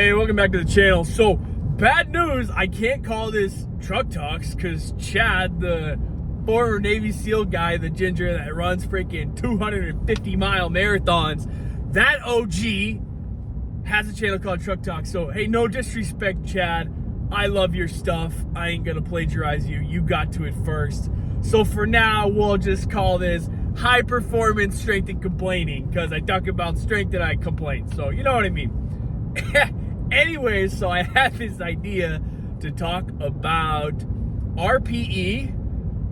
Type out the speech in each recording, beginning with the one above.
Hey, welcome back to the channel. So, bad news, I can't call this Truck Talks because Chad, the former Navy SEAL guy, the ginger that runs freaking 250-mile marathons, that OG has a channel called Truck Talks. So, hey, no disrespect, Chad. I love your stuff. I ain't gonna plagiarize you. You got to it first. So for now, we'll just call this high performance strength and complaining because I talk about strength and I complain. So you know what I mean. Anyways, so I had this idea to talk about RPE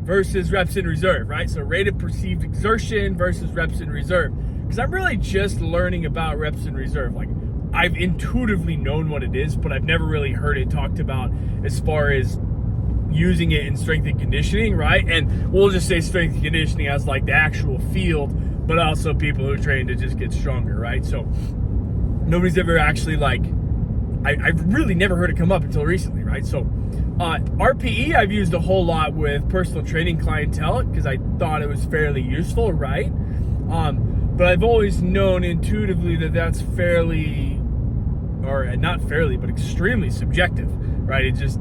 versus reps in reserve, right? So rate of perceived exertion versus reps in reserve. Because I'm really just learning about reps in reserve. Like, I've intuitively known what it is, but I've never really heard it talked about as far as using it in strength and conditioning, right? And we'll just say strength and conditioning as like the actual field, but also people who train to just get stronger, right? So nobody's ever actually I've really never heard it come up until recently, right? So RPE I've used a whole lot with personal training clientele because I thought it was fairly useful, right? But I've always known intuitively that that's fairly, or not fairly, but extremely subjective, right? It just,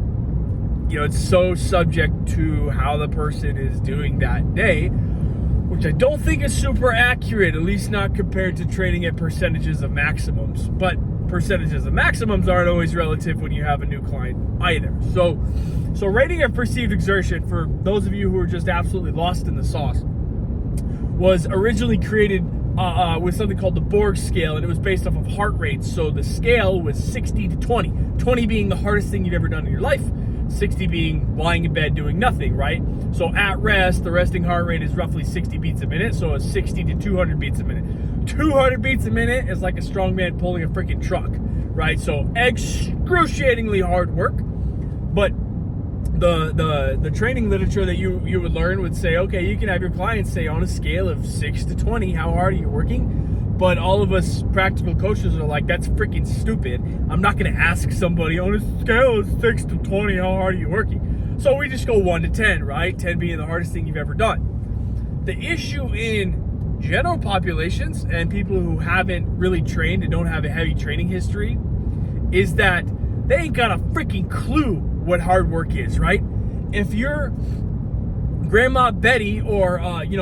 it's so subject to how the person is doing that day, which I don't think is super accurate, at least not compared to training at percentages of maximums. But percentages of maximums aren't always relative when you have a new client either. So rating of perceived exertion, for those of you who are just absolutely lost in the sauce, was originally created with something called the Borg scale, and it was based off of heart rate. So the scale was 60 to 20, 20 being the hardest thing you've ever done in your life, 60 being lying in bed doing nothing, right? So at rest, the resting heart rate is roughly 60 beats a minute, so it's 60 to 200 beats a minute. 200 beats a minute is like a strong man pulling a freaking truck, right? So excruciatingly hard work. But the training literature that you would learn would say, okay, you can have your clients say on a scale of 6 to 20, how hard are you working? But all of us practical coaches are like, that's freaking stupid. I'm not going to ask somebody on a scale of 6 to 20, how hard are you working? So we just go 1 to 10, right? 10 being the hardest thing you've ever done. The issue in general populations and people who haven't really trained and don't have a heavy training history is that they ain't got a freaking clue what hard work is, right? If you're Grandma Betty or,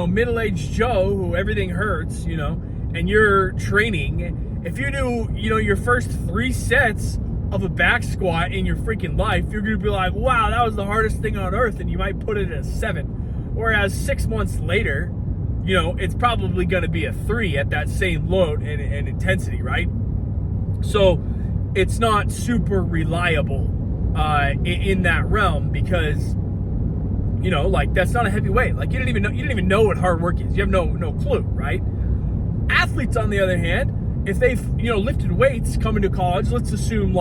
middle-aged Joe who everything hurts, and you're training, if you do, your first 3 sets of a back squat in your freaking life, you're going to be like, wow, that was the hardest thing on earth, and you might put it at a 7. Whereas 6 months later, it's probably going to be a 3 at that same load and intensity, right? So it's not super reliable in that realm because, that's not a heavy weight. Like, you didn't even know what hard work is. You have no clue, right? Athletes, on the other hand, if they've, lifted weights coming to college, let's assume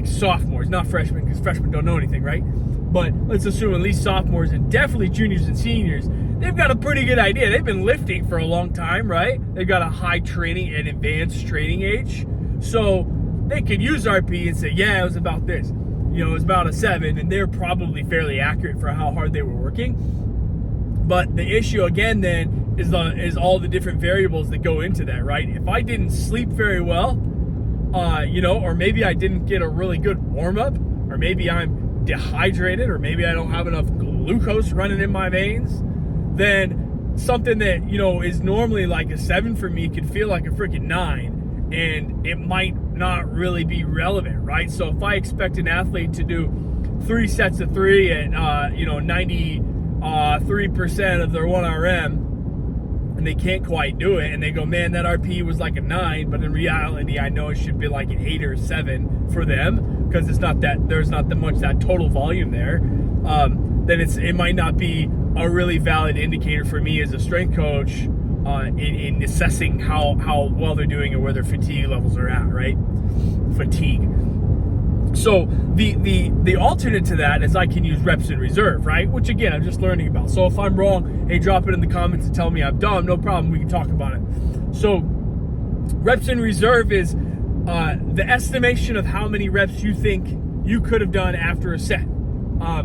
sophomores, not freshmen, because freshmen don't know anything, right? But let's assume at least sophomores and definitely juniors and seniors, they've got a pretty good idea. They've been lifting for a long time, right? They've got a high training and advanced training age. So they could use RP and say, yeah, it was about this. It was about a 7, and they're probably fairly accurate for how hard they were working. But the issue, again, then, is all the different variables that go into that, right? If I didn't sleep very well, or maybe I didn't get a really good warm-up, or maybe I'm dehydrated, or maybe I don't have enough glucose running in my veins, then something that, is normally like a 7 for me could feel like a freaking 9, and it might not really be relevant, right? So if I expect an athlete to do 3 sets of 3 at, 93% of their 1RM, and they can't quite do it, and they go, man, that RP was like a 9, but in reality, I know it should be like an 8 or 7 for them, because there's not that much that total volume there, then it might not be a really valid indicator for me as a strength coach in assessing how well they're doing and where their fatigue levels are at, right? Fatigue. So the alternate to that is I can use reps in reserve, right? Which again, I'm just learning about. So if I'm wrong, hey, drop it in the comments and tell me I'm dumb. No problem. We can talk about it. So reps in reserve is the estimation of how many reps you think you could have done after a set.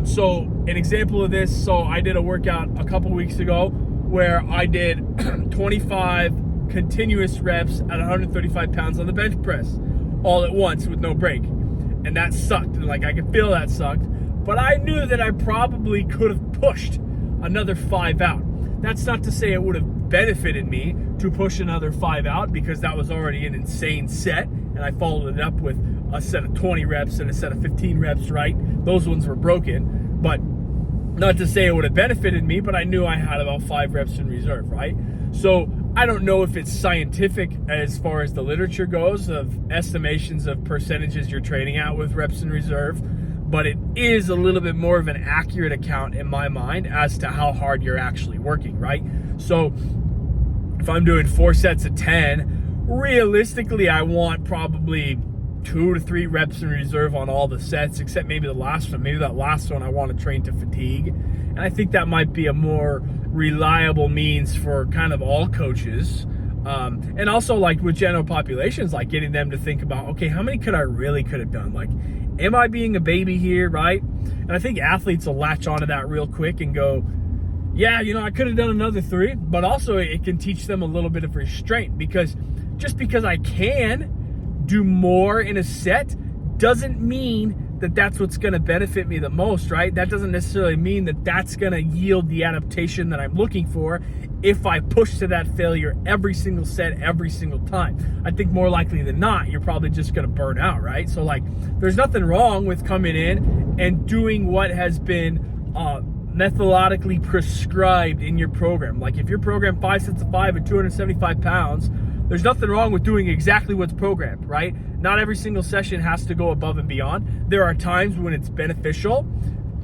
So an example of this, so I did a workout a couple weeks ago where I did 25 continuous reps at 135 pounds on the bench press. all at once with no break. And that sucked. And like, I could feel that sucked. But I knew that I probably could have pushed another 5 out. That's not to say it would have benefited me to push another 5 out, because that was already an insane set. And I followed it up with a set of 20 reps and a set of 15 reps, right? Those ones were broken. But not to say it would have benefited me, but I knew I had about 5 reps in reserve, right? So I don't know if it's scientific as far as the literature goes of estimations of percentages you're training at with reps in reserve, but it is a little bit more of an accurate account in my mind as to how hard you're actually working, right? So if I'm doing 4 sets of 10, realistically, I want probably 2 to 3 reps in reserve on all the sets, except maybe the last one. Maybe that last one I want to train to fatigue. And I think that might be a more reliable means for kind of all coaches. And also like with general populations, like getting them to think about, okay, how many could have done? Like, am I being a baby here, right? And I think athletes will latch onto that real quick and go, yeah, you know, I could have done another 3, but also it can teach them a little bit of restraint, because just because I can do more in a set doesn't mean that that's what's going to benefit me the most, right? That doesn't necessarily mean that that's going to yield the adaptation that I'm looking for if I push to that failure every single set, every single time. I think more likely than not, you're probably just going to burn out, right? So like, there's nothing wrong with coming in and doing what has been methodologically prescribed in your program. Like if your program 5 sets of 5 at 275 pounds, there's nothing wrong with doing exactly what's programmed, right? Not every single session has to go above and beyond. There are times when it's beneficial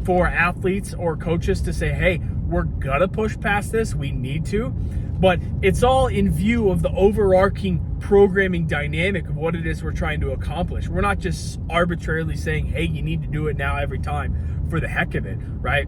for athletes or coaches to say, hey, we're gonna push past this, we need to. But it's all in view of the overarching programming dynamic of what it is we're trying to accomplish. We're not just arbitrarily saying, hey, you need to do it now every time for the heck of it, right?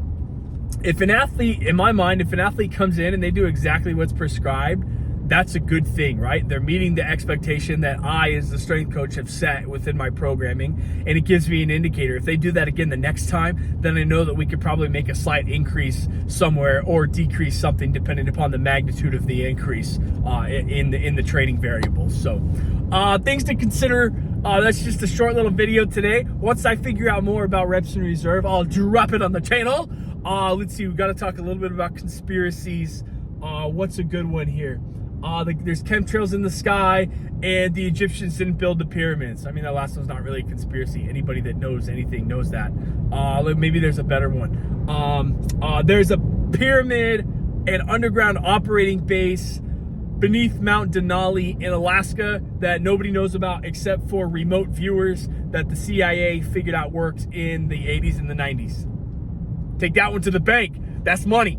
If an athlete, in my mind, if an athlete comes in and they do exactly what's prescribed, that's a good thing, right? They're meeting the expectation that I, as the strength coach, have set within my programming, and it gives me an indicator. If they do that again the next time, then I know that we could probably make a slight increase somewhere or decrease something depending upon the magnitude of the increase in the training variables. So things to consider. That's just a short little video today. Once I figure out more about reps in reserve, I'll drop it on the channel. Let's see, we've got to talk a little bit about conspiracies. What's a good one here? There's chemtrails in the sky, and the Egyptians didn't build the pyramids. I mean, that last one's not really a conspiracy. Anybody that knows anything knows that. Maybe there's a better one. There's a pyramid, an underground operating base beneath Mount Denali in Alaska that nobody knows about except for remote viewers that the CIA figured out worked in the 80s and the 90s. Take that one to the bank. That's money.